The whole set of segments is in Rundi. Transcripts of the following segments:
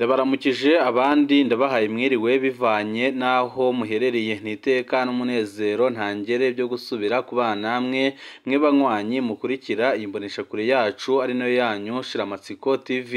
Ndabaramukije abandi ndabahaye mwiriwe bivanye naho muherereye niteka n'umunezero ntangere byo gusubira kubana namwe mwe banywanyi mukurikira imbonesha kure yacu ari nayo yanyu Shiramatsiko TV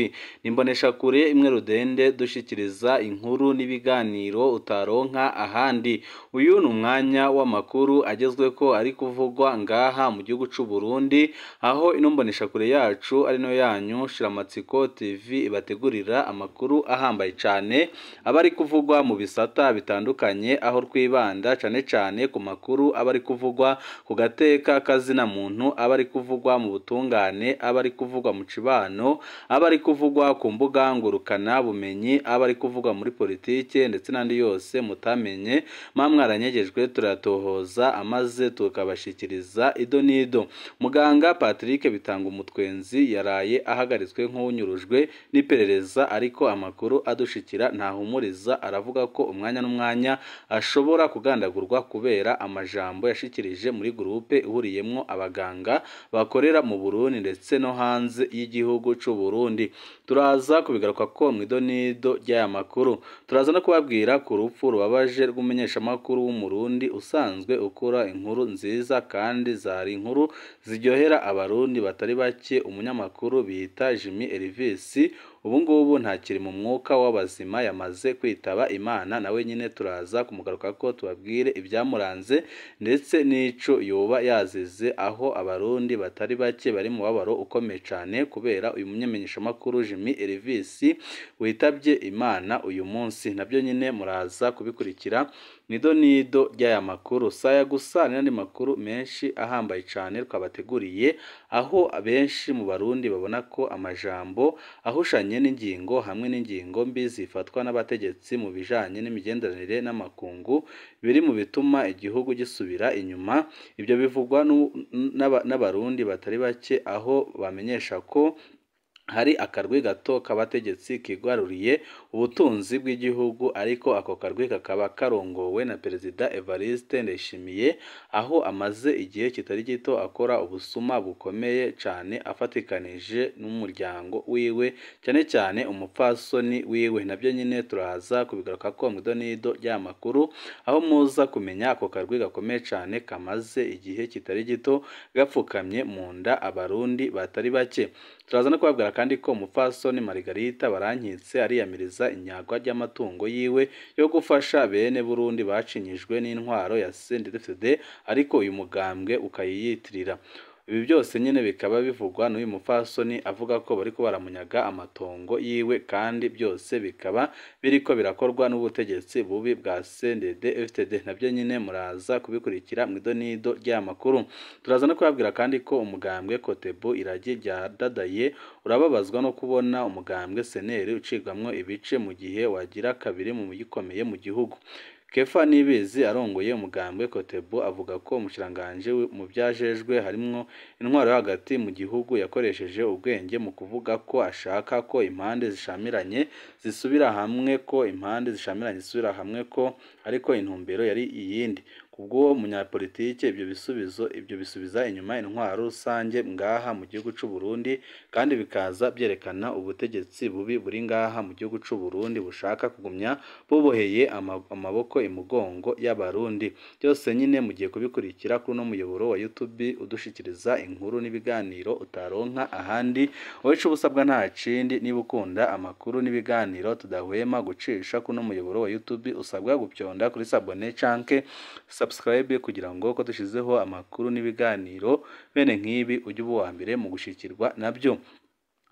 nimbonesha kure imwe rudende dushikiriza inkuru n'ibiganiro utaronka ahandi. Uyu ni umwanya w'amakuru agezwe ko ari kuvugwa ngaha mu gihugu c'u Burundi, aho inombonesha kure yacu ari nayo yanyu Shiramatsiko TV ibategurira amakuru ahambaye cyane abari kuvugwa mu bisata bitandukanye, aho twibanda cyane ku makuru abari kuvugwa ku gateka kazina muntu, abari kuvugwa mu butungane, abari kuvugwa mu cibano, abari kuvugwa ku mbuga ngurukana bumenyi, abari kuvugwa muri politike ndetse n'andi yose mutamenye mwamwaranyegejwe turatohoza amaze tukabashikiriza ido nido. Muganga Patrick bitanga umutwenzi yaraye ahagaritswe nk'unyurujwe n'iperereza, ariko amakuru adushikira ntahumuriza, aravuga ko umwanya n'umwanya ashobora kugandagurwa kubera amajambo yashikirije muri groupe ihuriyemwo abaganga bakorera mu Burundi ndetse no hanze y'igihugu c'u Burundi. Turaza kubigaruka ko mwidonido ry'aya makuru, turaza no kubabwira ku rupfu rubabaje rw'umumenyesha makuru w'umurundi usanzwe ukora inkuru nziza kandi zari inkuru ziryohera abarundi batari bake, umunyamakuru bita Jimmy Elvis ubu ngubu ntakiri mu mwuka w'abazima, yamaze kwitaba Imana. Nawe nyine turaza kumugaruka ko tubabwire ibyamuranze ndetse n'ico yoba yazize, aho abarundi batari bake bari mu babaro ukomeye cyane kubera uyu munyamenyesha makuru Jimmy Elvis witabye Imana uyu munsi. Nabyo nyine muraza kubikurikira nido ry'aya makuru. Saya gusa n'andi makuru menshi ahambaye cyane twabateguriye, aho abenshi mu barundi babona ko amajambo ahushanye n'ingingo hamwe n'ingingo mbi zifatwa n'abategetsi mu bijanye n'imigenderanire n'amakungu biri mu bituma igihugu gisubira inyuma. Ibyo bivugwa n'abarundi batari bake, aho bamenyesha ko hari akarwi gato k'abategetsi kigwaruriye ubutunzi bw'igihugu, ariko ako karwi kakaba karongowe na Perezida Evariste Ndayishimiye, aho amaze igihe kitari gito akora ubusuma bukomeye cyane afatikanije n'umuryango wiwe, cyane umupfasoni wiwe. Nabyo nyine turaza kubigaruka ko mwidonido ry'amakuru, aho muza kumenya ako karwi gakomeye cyane kamaze igihe kitari gito gapfukamye mu nda abarundi batari bake. Turaza no kubabwira kandi ko umupfasoni Margarita barankitse ariyamiriza inyagwa ry'amatungo yiwe yo gufasha bene Burundi bacinyijwe n'intwaro ya CNDD-FDD, ariko uyu mugambwe ukayiyitirira. Ibi byose nyine bikaba bivugwa n'uyu mupfasoni avuga ko bariko baramunyaga amatongo yiwe, kandi byose bikaba biriko birakorwa n'ubutegetsi bubi bwa CNDD-FDD. Nabyo nyine muraza kubikurikira mwidonido ry'amakuru. Turaza no kubabwira kandi ko umugambwe Kotebu iragi rya dadaye urababazwa no kubona umugambwe seneri ucigwamwo ibice mu gihe wagira kabiri mu gikomeye mu gihugu. Kefa Nibizi arongoye umugambwe Kotebu avuga ko umushiranganje mu byajejwe harimwo intwaro yo hagati mu gihugu yakoresheje ubwenge mu kuvuga ko ashaka ko impande zishamiranye zisubira hamwe, ko ariko intumbero yari iyindi. Kubwo munyapolitike ibyo bisubiza inyuma intwaro rusange ngaha mu gihugu c'u Burundi, kandi bikaza byerekana ubutegetsi bubi buri ngaha mu gihugu c'u Burundi bushaka kugumya buboheye amaboko imugongo y'abarundi. Byose nyine mugiye kubikurikira kuri no muyoboro wa YouTube udushikiriza inkuru n'ibiganiro utaronka ahandi. Wowe cyo busabwa nta cindi, niba ukunda amakuru n'ibiganiro tudahwema gucisha kuri no muyoboro wa YouTube usabwa gupyonda kuri sabone canke subscribe kugira ngo ko dushizeho amakuru n'ibiganiro bene nk'ibi ujye uba mbere mu gushikirwa nabyo.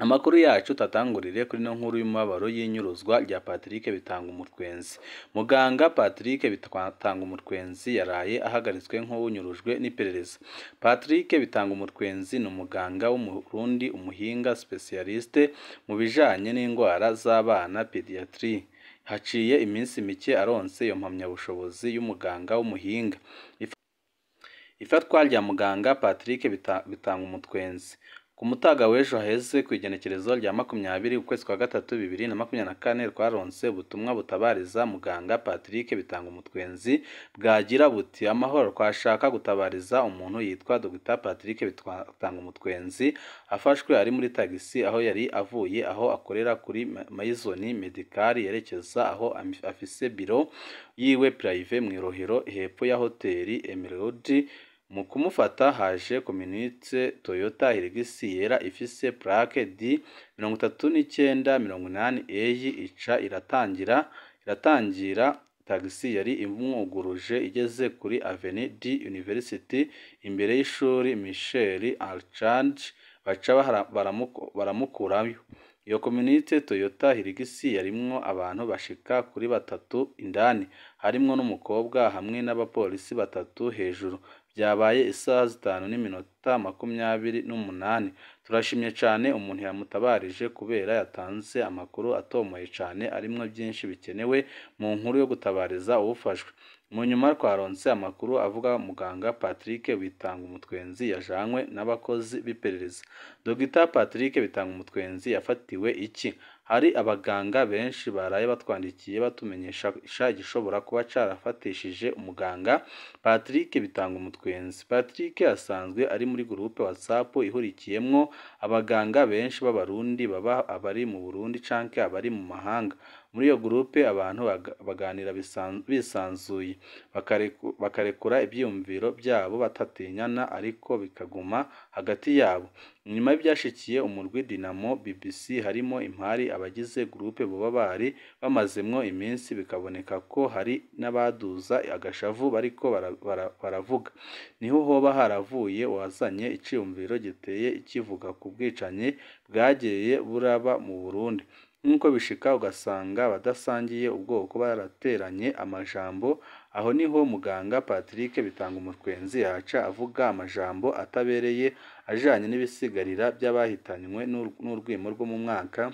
Amakuru yacu tatangurire kuri no nkuru y'umubabaro y'inyuruzwa rya Patrick bitanga umutwenzi. Muganga Patrick bitanga umutwenzi yaraye ahagaritswe nk'unyurujwe n'iperereza. Patrick bitanga umutwenzi ni umuganga w'umurundi, umuhinga specialiste mu bijanye n'indwara z'abana pediatrie. Haciye iminsi mike aronse iyo mpamyabushobozi y'umuganga w'umuhinga. Ifatwa rya muganga Patrick bitanga umutwenzi ku mutaga w'ejo haheze ku igenekerezo rya 20 ukwezi kwa gatatu 2024 twaronse ubutumwa butabariza muganga Patrick Bitangumutwenzi bwagira buti amahoro twashaka gutabariza umuntu yitwa Dr Patrick Bitangumutwenzi afashwe ari muri tagisi aho yari avuye aho akorera kuri Maison Medical yerekeza aho afise biro yiwe prive mu Irohero hepfo ya hoteli Emerald. Mu kumufata haje communite Toyota Hilux yera ifise plaque D 3980 ica iratangira taxi yari imwuguruje igeze kuri Avenue D University imbere y'ishuri Michel Archange baca baramukurayo. Iyo communite Toyota Hilux yarimwo abantu bashika kuri batatu indani harimwo n'umukobwa hamwe n'abapolisi batatu hejuru. Byabaye isaha 5:28. Turashimye cyane umuntu yamutabarije kubera yatanze amakuru atomoye cyane arimwo byinshi bikenewe mu nkuru yo gutabariza ubufashwe. Mu nyuma twaronse amakuru avuga muganga Patrick Bitangumutwenzi yajanywe n'abakozi biperereza. Dr Patrick Bitangumutwenzi yafatiwe iki? Hari abaganga benshi baraye batwandikiye batumenyesha igishobora kuba carafatishije umuganga Patrick Bitangumutwenzi. Patrick asanzwe ari muri groupe WhatsApp ihurikiyemwo abaganga benshi b'abarundi baba abari mu Burundi canke abari mu mahanga. Muri iyo groupe abantu baganira bisanzuye bakarekura ibyumviro byabo batatinyana ariko bikaguma hagati yabo. Nyuma y'ibyashikiye umurwi Dinamo BBC harimo impari abagize groupe boba bari bamazemwo iminsi bikaboneka ko hari n'abaduza agashavu bariko baravuga. Niho hoba haravuye wazanye iciyumviro giteye ikivuga ku bwicanye bwageye buraba mu Burundi. Nkuko bishika ugasanga badasangiye ubwoko barateranye amajambo. Aho niho muganga Patrick Bitangumutwenzi yaca avuga amajambo atabereye ajanye n'ibisigarira by'abahitanywe n'urwimo rwo mu mwaka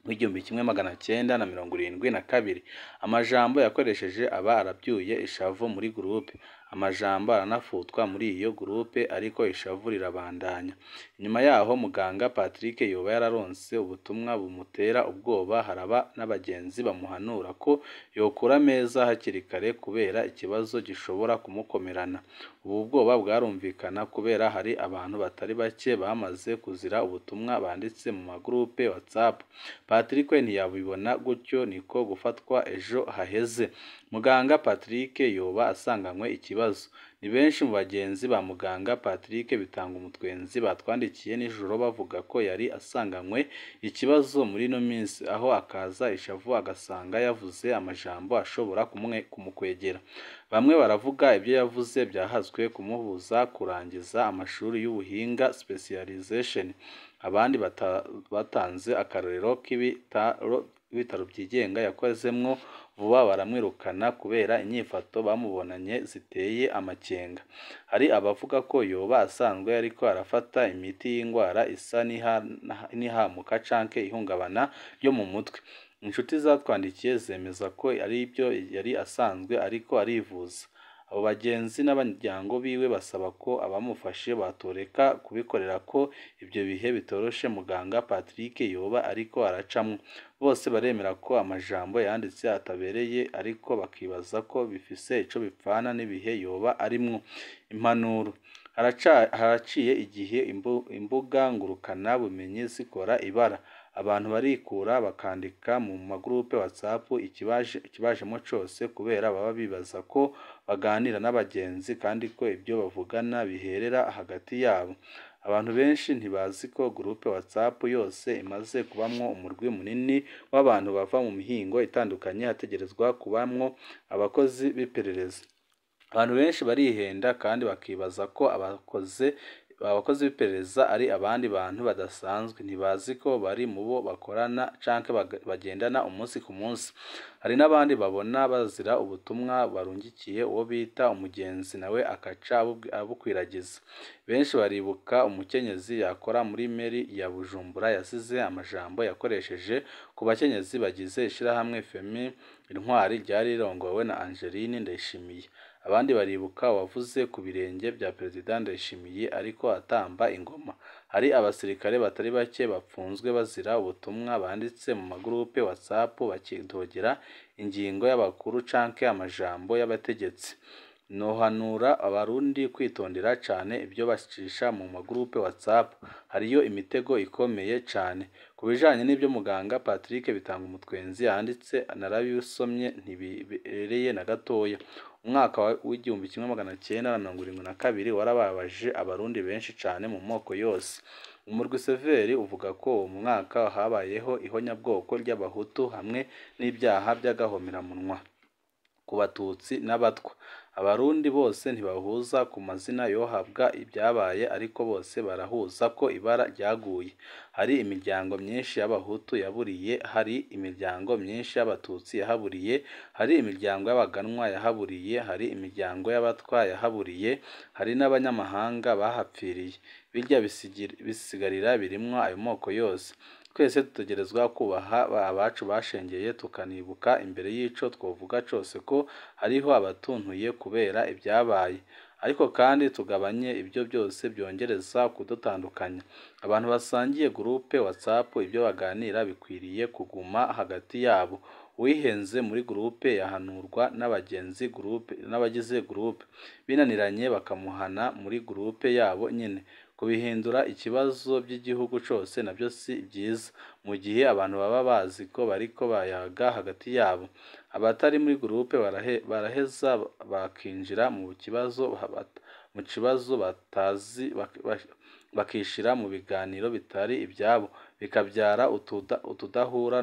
w'1972. Amajambo yakoresheje aba arabyuye ishavu muri groupe. Amajambo aranafutwa muri iyo groupe ariko ishavu rirabandanya. Nyuma yaho muganga Patrick yoba yararonse ubutumwa bumutera ubwoba haraba n'abagenzi bamuhanura ko yokura meza hakiri kare kubera ikibazo gishobora kumukomerana. Ubu bwoba bwarumvikana kubera hari abantu batari bake bamaze kuzira ubutumwa banditse mu magroupe WhatsApp. Patrick ntiyabibona gutyo niko gufatwa ejo haheze. Muganga Patrick yoba asanganywe ikibazo. Ni benshi mu bagenzi ba muganga Patrick Bitangumutwenzi batwandikiye nijoro bavuga ko yari asanganywe ikibazo muri no minsi aho akaza ishavu agasanga yavuze amajambo ashobora kumukwegera. Bamwe baravuga ibyo yavuze byahazwe kumuhuza kurangiza amashuri y'ubuhinga specialization. Abandi batanze akarorero k'ibitaro byigenga yakozemwo vuba baramwirukana kubera inyifato bamubonanye ziteye amakenga. Hari abavuga ko yoba asanzwe ariko arafata imiti y'indwara isa n'ihamuka canke ihungabana ryo mu mutwe. Inshuti zatwandikiye zemeza ko ari ibyo yari asanzwe ariko arivuza. Abo bagenzi n'abajyango biwe basaba ko abamufashe batoreka kubikorera ko ibyo bihe bitoroshe muganga Patrick yoba ariko aracamwe. Bose baremera ko amajambo yanditse atabereye ariko bakibaza ko bifise ico bipfana n'ibihe yoba arimwo. Impanuro haraciye igihe imbuga ngurukana bumenyi zikora ibara. Abantu barikura bakandika mu magroupe WhatsApp ikibajemo cose kubera baba bibaza ko baganira n'abagenzi kandi ko ibyo bavugana biherera hagati yabo. Abantu benshi ntibazi ko groupe WhatsApp yose imaze kubamwo umurwi munini w'abantu bava mu mihingo itandukanye hategerezwa kubamwo abakozi biperereza. Abantu benshi barihenda kandi bakibaza ko abakozi b'iperereza ari abandi bantu badasanzwe. Ntibazi ko bari mu bo bakorana canke bagendana umunsi ku munsi. Hari n'abandi babona bazira ubutumwa barungikiye uwo bita umugenzi nawe akaca abukwiragiza. Benshi baribuka umukenyezi yakora muri meri ya Bujumbura yasize amajambo yakoresheje ku bakenyezi bagize ishirahamwe Femi Intwari ryari rirongowe na Angeline Ndayishimiye. Abandi baribuka wavuze ku birenge bya President Ndayishimiye ariko atamba ingoma. hari abasirikare batari bake bapfunzwe bazira ubutumwa banditse mu magurupe WhatsApp bakidogera ingingo y'abakuru canke amajambo y'abategetsi. Nohanura abarundi kwitondera cane ibyo bacisha mu magurupe WhatsApp, hariyo imitego ikomeye cane. Ku bijanye n'ibyo muganga Patrick Bitangumutwenzi yanditse narabisomye ntibibereye na gatoya. Umwaka w'igihumbi kimwe magana cyenda na mirongo irindwi na kabiri warababaje abarundi benshi cane mu moko yose. Umurwi Severi uvuga ko mu mwaka habayeho ihonyabwoko ry'abahutu hamwe n'ibyaha by'agahomeramunwa ku batutsi n'abatwa. Abarundi bose ntibahuza ku mazina yohabwa ibyabaye, ariko bose barahuza ko ibara ryaguye. Hari imiryango myinshi y'abahutu yaburiye, hari imiryango myinshi y'abatutsi yahaburiye, hari imiryango y'abaganwa yahaburiye, hari imiryango y'abatwa yahaburiye, hari n'abanyamahanga bahapfiriye. Birya bisigarira birimwo ayo moko yose. Twese dutegerezwa kubaha abacu bashengeye, tukanibuka imbere y'ico twovuga cose ko hariho abatuntuye kubera ibyabaye, ariko kandi tugabanye ibyo byose byongereza kudutandukanya. Abantu basangiye gurupe WhatsApp ibyo baganira bikwiriye kuguma hagati yabo. Uwihenze muri gurupe yahanurwa n'abagize gurupe, binaniranye bakamuhana muri gurupe yabo nyine. Kubihindura ikibazo by'igihugu cose nabyo si byiza, mu gihe abantu baba bazi ko bariko bayaga hagati yabo. Abatari muri gurupe baraheza bakinjira mu kibazo batazi, bakishira mu biganiro bitari ibyabo, bikabyara ukudahura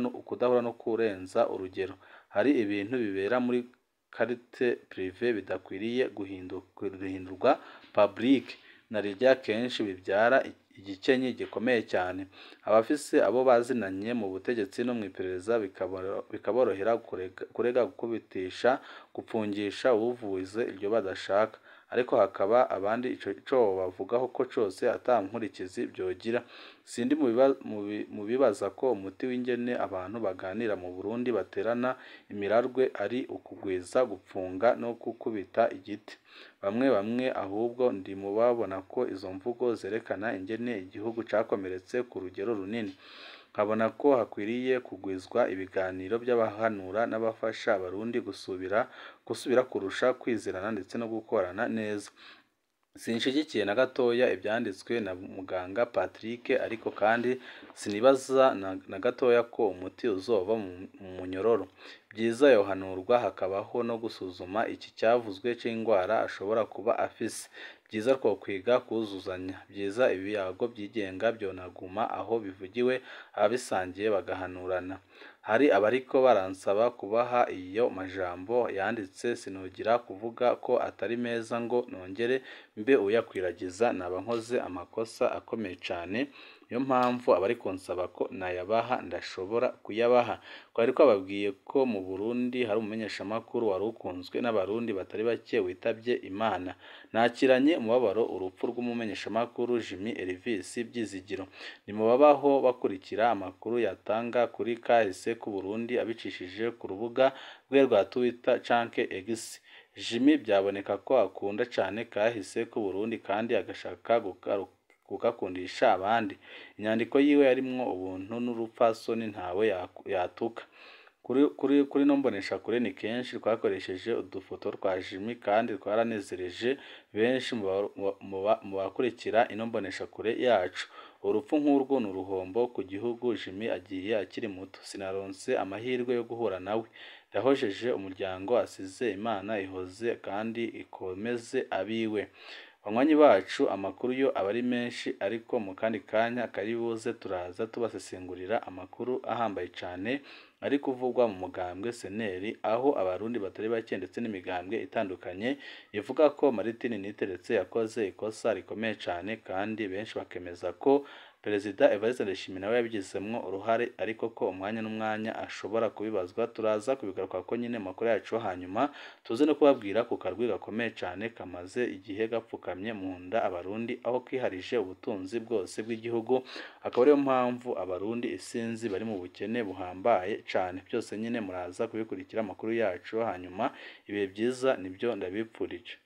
no kurenza urugero. Hari ibintu bibera muri carte prive bidakwiriye guhindurwa public, narirya kenshi bibyara igikenye gikomeye cyane. Abafise abo bazinanye mu butegetsi no mu iperereza bikaborohera kurega, gukubitisha, gupfungisha ubuvuze iryo badashaka, ariko hakaba abandi ico bavugaho ko cose atankurikizi byogira. Sindi mu bibaza ko umuti w'ingene abantu baganira mu Burundi baterana imirarwe ari ukugwiza gupfunga no gukubita igiti. Bamwe ahubwo ndi mu babona ko izo mvugo zerekana ingene igihugu cakomeretse ku rugero runini. Nkabona ko hakwiriye kugwizwa ibiganiro by'abahanura n'abafasha abarundi gusubira kurusha kwizerana ndetse no gukorana neza. Sinshigikiye na gatoya ibyanditswe na muganga Patrick, ariko kandi sinibaza na gatoya ko umuti uzova mu munyororo. Byiza yohanurwa hakabaho no gusuzuma iki cyavuzwe c'ingwara ashobora kuba afise. Byiza twokwiga kuzuzanya. Byiza ibiyago byigenga byonaguma aho bivugiwe, ababisangiye bagahanurana. Hari abariko baransaba kubaha iyo majambo yanditse, sinogira kuvuga ko atari meza ngo nongere mbe uyakwiragiza, naba nkoze amakosa akomeye cane. Niyo mpamvu abari kunsaba ko nayabaha ndashobora kuyabaha. Twari twababwiye ko mu Burundi hari umumenyeshamakuru wari ukunzwe n'abarundi batari bake witabye Imana. Nakiranye umubabaro urupfu rw'umumenyeshamakuru Jimmy Elvis Byizigiro. Ni mu babaho bakurikira amakuru yatanga kuri kahise ku Burundi abicishije ku rubuga rwe rwa Twitter canke X. Jimmy byaboneka ko akunda cane kahise ku Burundi kandi agashaka kugakundisha abandi. Inyandiko yiwe yarimwo ubuntu n'urupfasoni ntawe yatuka. Kuri no mbonesha kure ni kenshi twakoresheje udufoto twa Jimmy kandi twaranezereje benshi mu bakurikira ino mbonesha kure yacu. Urupfu nk'urwo ni uruhombo ku gihugu. Jimmy agiye akiri muto, sinaronse amahirwe yo guhura nawe. Ndahojeje umuryango asize, Imana ihoze kandi ikomeze abiwe. Banywanyi bacu, amakuru yo aba ari menshi, ariko mu kandi kanya karibuze turaza tubasesengurira amakuru ahambaye cane ari kuvugwa mu mugambwe seneri, aho abarundi batari bake ndetse n'imigambwe itandukanye ivuga ko Martin Niteretse yakoze ikosa rikomeye cane, kandi benshi bakemeza ko Perezida Evariste Ndayishimiye nawe yabigizemwo uruhare, ariko ko umwanya n'umwanya ashobora kubibazwa. Turaza kubigaruka ko nyine makuru yacu, hanyuma tuze no kubabwira ku karwi gakomeye cane kamaze igihe gapfukamye mu nda abarundi, aho kiharije ubutunzi bwose bw'igihugu. Akaba ariyo mpamvu abarundi isinzi bari mu bukene buhambaye cane. Byose nyine muraza kubikurikira amakuru yacu, hanyuma ibihe byiza nibyo ndabipfurije.